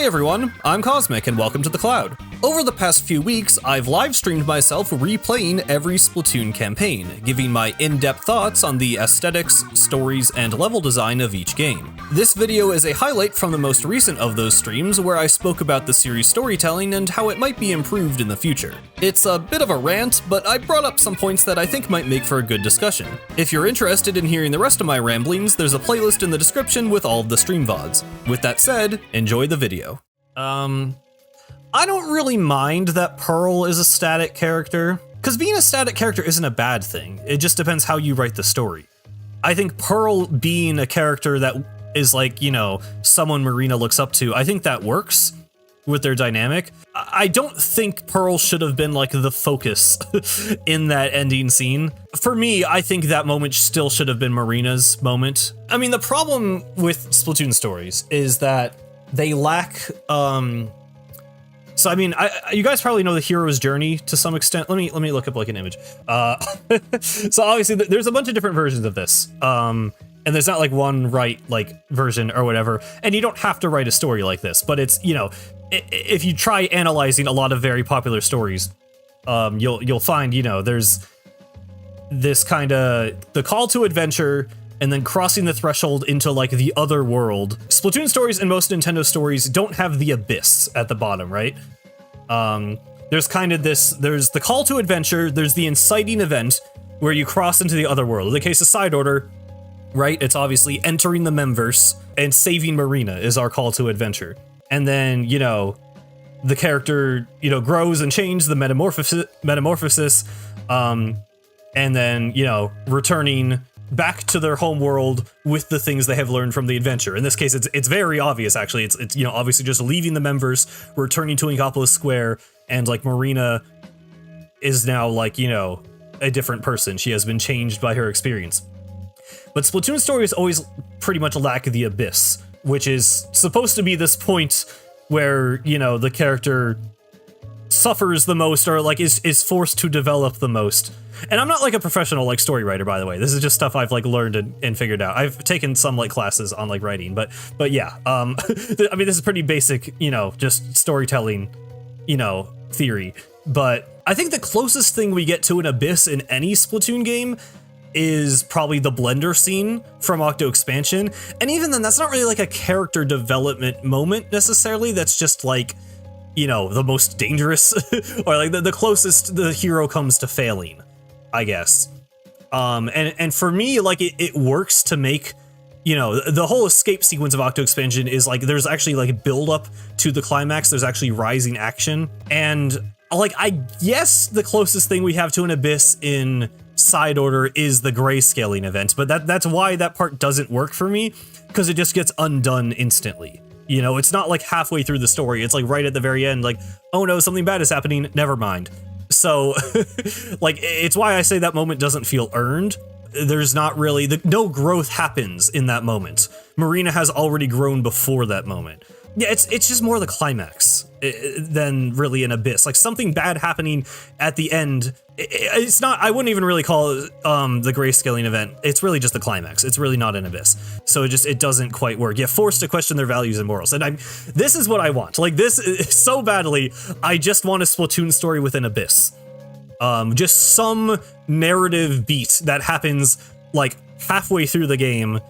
everyone, I'm Cosmic and welcome to the Cloud. Over the past few weeks, I've live streamed myself replaying every Splatoon campaign, giving my in-depth thoughts on the aesthetics, stories, and level design of each game. This video is a highlight from the most recent of those streams where I spoke about the series' storytelling and how it might be improved in the future. It's a bit of a rant, but I brought up some points that I think might make for a good discussion. If you're interested in hearing the rest of my ramblings, there's a playlist in the description with all of the stream VODs. With that said, enjoy the video. I don't really mind that Pearl is a static character, because being a static character isn't a bad thing. It just depends how you write the story. I think Pearl being a character that is like, you know, someone Marina looks up to, I think that works with their dynamic. I don't think Pearl should have been like the focus in that ending scene. For me, I think that moment still should have been Marina's moment. I mean, the problem with Splatoon stories is that they lack, so I mean, you guys probably know the hero's journey to some extent. Let me look up like an image. So obviously there's a bunch of different versions of this. And there's not like one right like version or whatever. And you don't have to write a story like this, but it's, you know, if you try analyzing a lot of very popular stories, you'll find, you know, there's this kind of the call to adventure and then crossing the threshold into like the other world. Splatoon stories and most Nintendo stories don't have the abyss at the bottom, right? There's kind of this, there's the call to adventure, there's the inciting event where you cross into the other world. In the case of Side Order, right, it's obviously entering the Memverse and saving Marina is our call to adventure. And then, you know, the character, you know, grows and changes the metamorphosis, and then, you know, returning back to their home world with the things they have learned from the adventure. In this case, it's very obvious, actually. It's you know, obviously just leaving the Memverse, returning to Inkopolis Square, and like Marina is now like, you know, a different person. She has been changed by her experience. But Splatoon stories always pretty much lack the abyss, which is supposed to be this point where, you know, the character suffers the most or like is forced to develop the most. And I'm not like a professional like story writer, by the way. This is just stuff I've like learned and figured out. I've taken some like classes on like writing, but yeah, I mean, this is pretty basic, you know, just storytelling, you know, theory. But I think the closest thing we get to an abyss in any Splatoon game is probably the blender scene from Octo Expansion. And even then, that's not really like a character development moment necessarily. That's just like, you know, the most dangerous or like the closest the hero comes to failing, I guess. And for me, like it works to make, you know, the whole escape sequence of Octo Expansion is like, there's actually like build up to the climax. There's actually rising action. And like, I guess the closest thing we have to an abyss in Side Order is the grayscaling event, but that's why that part doesn't work for me, because it just gets undone instantly. You know, it's not like halfway through the story. It's like right at the very end, like, oh no, something bad is happening. Never mind. So like, it's why I say that moment doesn't feel earned. There's not really, no growth happens in that moment. Marina has already grown before that moment. Yeah, it's just more the climax than really an abyss. Like something bad happening at the end. It's not, I wouldn't even really call it the grayscaling event. It's really just the climax. It's really not an abyss. So it doesn't quite work. You're forced to question their values and morals. And this is what I want. Like this so badly, I just want a Splatoon story with an abyss. Just some narrative beat that happens like halfway through the game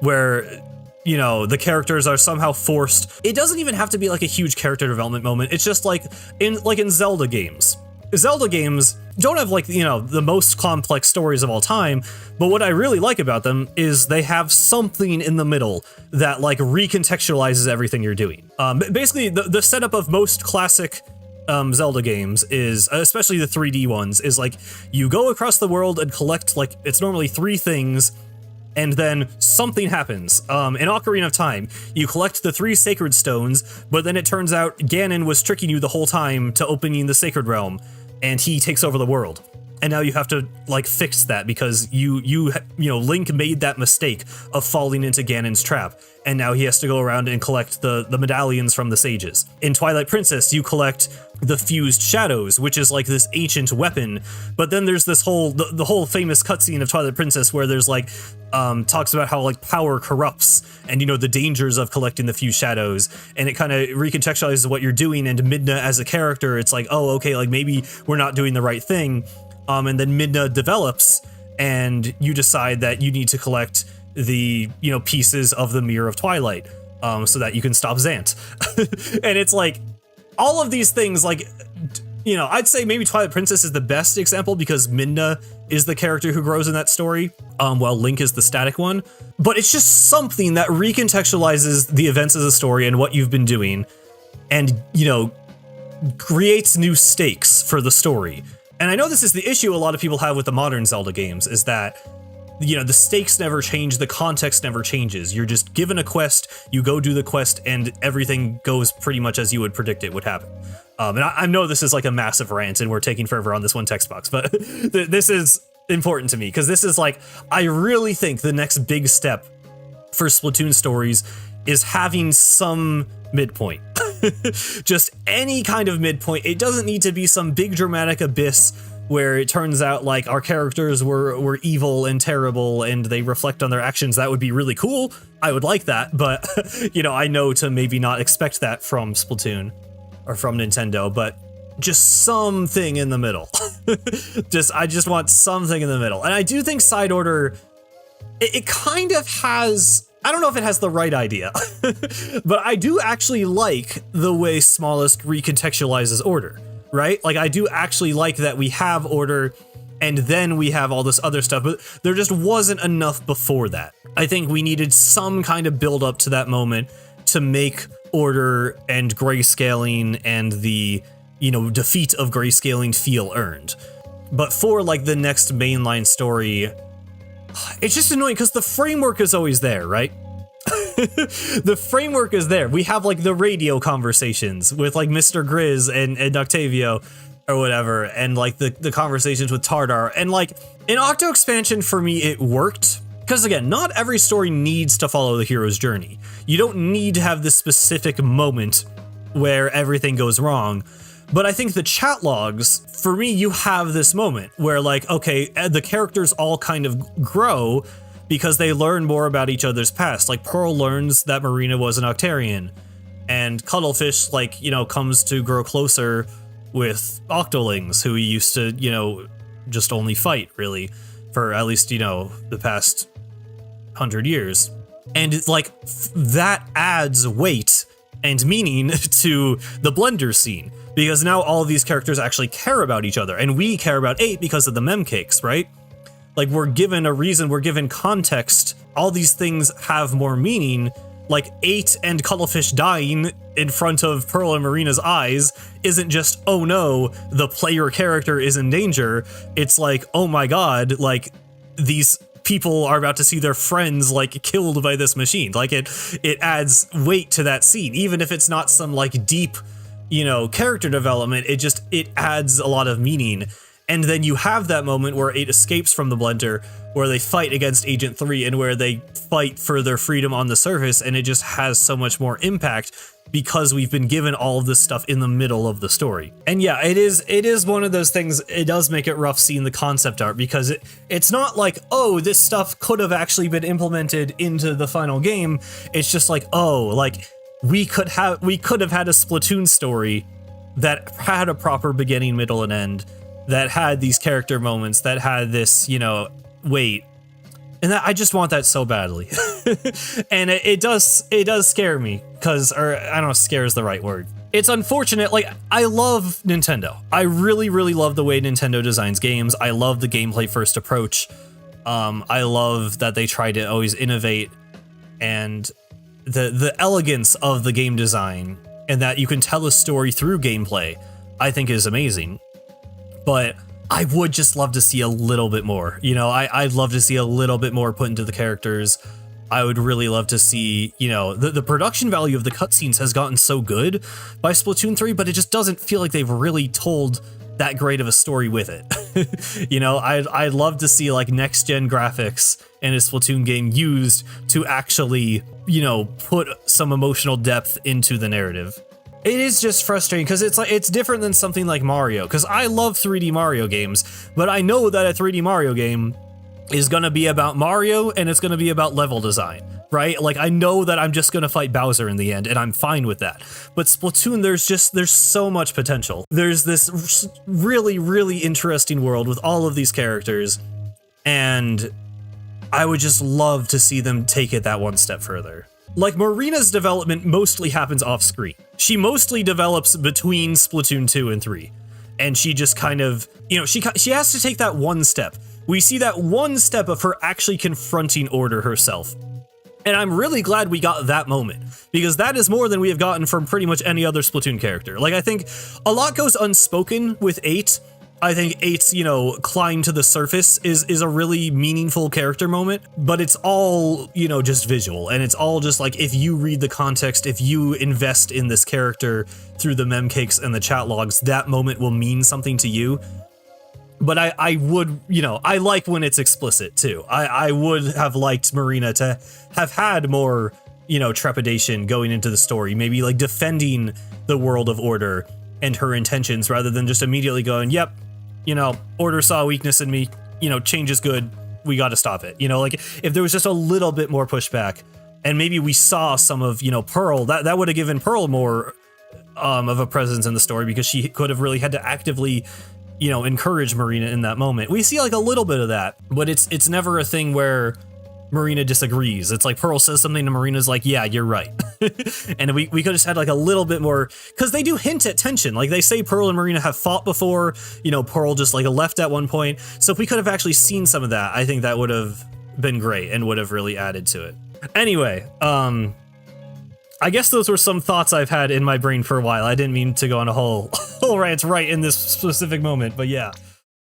where, you know, the characters are somehow forced. It doesn't even have to be like a huge character development moment. It's just like in Zelda games. Zelda games don't have like, you know, the most complex stories of all time, but what I really like about them is they have something in the middle that like recontextualizes everything you're doing. Basically, the setup of most classic Zelda games is, especially the 3D ones, is like you go across the world and collect like, it's normally 3 things, and then something happens. In Ocarina of Time, you collect the 3 sacred stones, but then it turns out Ganon was tricking you the whole time to opening the sacred realm, and he takes over the world. and now you have to like fix that because you know Link made that mistake of falling into Ganon's trap, and now he has to go around and collect the medallions from the sages. In Twilight Princess, you collect the fused shadows, which is like this ancient weapon, but then there's this whole the whole famous cutscene of Twilight Princess where there's like talks about how like power corrupts and, you know, the dangers of collecting the fused shadows, and it kind of recontextualizes what you're doing. And Midna as a character, it's like, oh, okay, like maybe we're not doing the right thing. And then Midna develops, and you decide that you need to collect the, you know, pieces of the Mirror of Twilight, so that you can stop Zant. And it's like all of these things, like, you know, I'd say maybe Twilight Princess is the best example because Midna is the character who grows in that story, while Link is the static one. But it's just something that recontextualizes the events of the story and what you've been doing, and, you know, creates new stakes for the story. And I know this is the issue a lot of people have with the modern Zelda games, is that, you know, the stakes never change, the context never changes. You're just given a quest, you go do the quest, and everything goes pretty much as you would predict it would happen. And I know this is like a massive rant, and we're taking forever on this one text box, but this is important to me, because this is like, I really think the next big step for Splatoon stories is having some midpoint. Just any kind of midpoint. It doesn't need to be some big dramatic abyss where it turns out like our characters were evil and terrible and they reflect on their actions. That would be really cool. I would like that, but you know, I know to maybe not expect that from Splatoon or from Nintendo, but just something in the middle. I just want something in the middle. And I do think Side Order, it kind of has, I don't know if it has the right idea, but I do actually like the way Smallest recontextualizes Order, right? Like, I do actually like that we have Order and then we have all this other stuff, but there just wasn't enough before that. I think we needed some kind of build up to that moment to make Order and grayscaling and the, you know, defeat of grayscaling feel earned. But for like the next mainline story, it's just annoying because the framework is always there, right? The framework is there. We have like the radio conversations with like Mr. Grizz and Octavio or whatever, and like the conversations with Tardar. And like in Octo Expansion, for me, it worked. Because again, not every story needs to follow the hero's journey. You don't need to have this specific moment where everything goes wrong. But I think the chat logs, for me, you have this moment where like, okay, the characters all kind of grow because they learn more about each other's past. Like Pearl learns that Marina was an Octarian, and Cuttlefish, like, you know, comes to grow closer with Octolings, who he used to, you know, just only fight really for at least, you know, the past 100 years. And it's like, that adds weight and meaning to the Blender scene, because now all of these characters actually care about each other, and we care about 8 because of the mem cakes, right? Like, we're given a reason, we're given context, all these things have more meaning. Like 8 and Cuttlefish dying in front of Pearl and Marina's eyes isn't just, oh no, the player character is in danger. It's like, oh my god, like, these people are about to see their friends like killed by this machine. Like, it adds weight to that scene, even if it's not some like deep, you know, character development. It adds a lot of meaning. And then you have that moment where 8 escapes from the Blender, where they fight against Agent 3 and where they fight for their freedom on the surface, and it just has so much more impact because we've been given all of this stuff in the middle of the story. And yeah, it is one of those things. It does make it rough seeing the concept art, because it's not like, oh, this stuff could have actually been implemented into the final game. It's just like, oh, like we could have had a Splatoon story that had a proper beginning, middle, and end, that had these character moments, that had this, you know, weight. And I just want that so badly. And it does scare me, because, or I don't know if scare is the right word. It's unfortunate. Like, I love Nintendo. I really, really love the way Nintendo designs games. I love the gameplay first approach. I love that they try to always innovate, and the elegance of the game design, and that you can tell a story through gameplay, I think is amazing. But I would just love to see a little bit more. You know, I'd love to see a little bit more put into the characters. I would really love to see, you know, the production value of the cutscenes has gotten so good by Splatoon 3, but it just doesn't feel like they've really told that great of a story with it. You know, I'd love to see like next gen graphics in a Splatoon game used to actually, you know, put some emotional depth into the narrative. It is just frustrating because it's different than something like Mario, because I love 3D Mario games, but I know that a 3D Mario game is going to be about Mario and it's going to be about level design, right? Like, I know that I'm just going to fight Bowser in the end, and I'm fine with that. But Splatoon, there's so much potential. There's this really, really interesting world with all of these characters, and I would just love to see them take it that one step further. Like, Marina's development mostly happens off screen. She mostly develops between Splatoon 2 and 3. And she just kind of, you know, she has to take that one step. We see that one step of her actually confronting Order herself. And I'm really glad we got that moment, because that is more than we have gotten from pretty much any other Splatoon character. Like, I think a lot goes unspoken with 8. I think 8's, you know, climb to the surface is a really meaningful character moment, but it's all, you know, just visual, and it's all just like, if you read the context, if you invest in this character through the memcakes and the chat logs, that moment will mean something to you. But I would, you know, I like when it's explicit too. I would have liked Marina to have had more, you know, trepidation going into the story, maybe like defending the world of Order and her intentions, rather than just immediately going, yep, you know, Order saw a weakness in me, you know, change is good, we gotta stop it. You know, like, if there was just a little bit more pushback, and maybe we saw some of, you know, Pearl, that would have given Pearl more of a presence in the story, because she could have really had to actively, you know, encourage Marina in that moment. We see like a little bit of that, but it's never a thing where Marina disagrees. It's like Pearl says something to Marina's like, yeah, you're right. And we could have just had like a little bit more, because they do hint at tension. Like, they say Pearl and Marina have fought before, you know, Pearl just like left at one point. So if we could have actually seen some of that, I think that would have been great and would have really added to it. Anyway, I guess those were some thoughts I've had in my brain for a while. I didn't mean to go on a whole rant right in this specific moment, but yeah.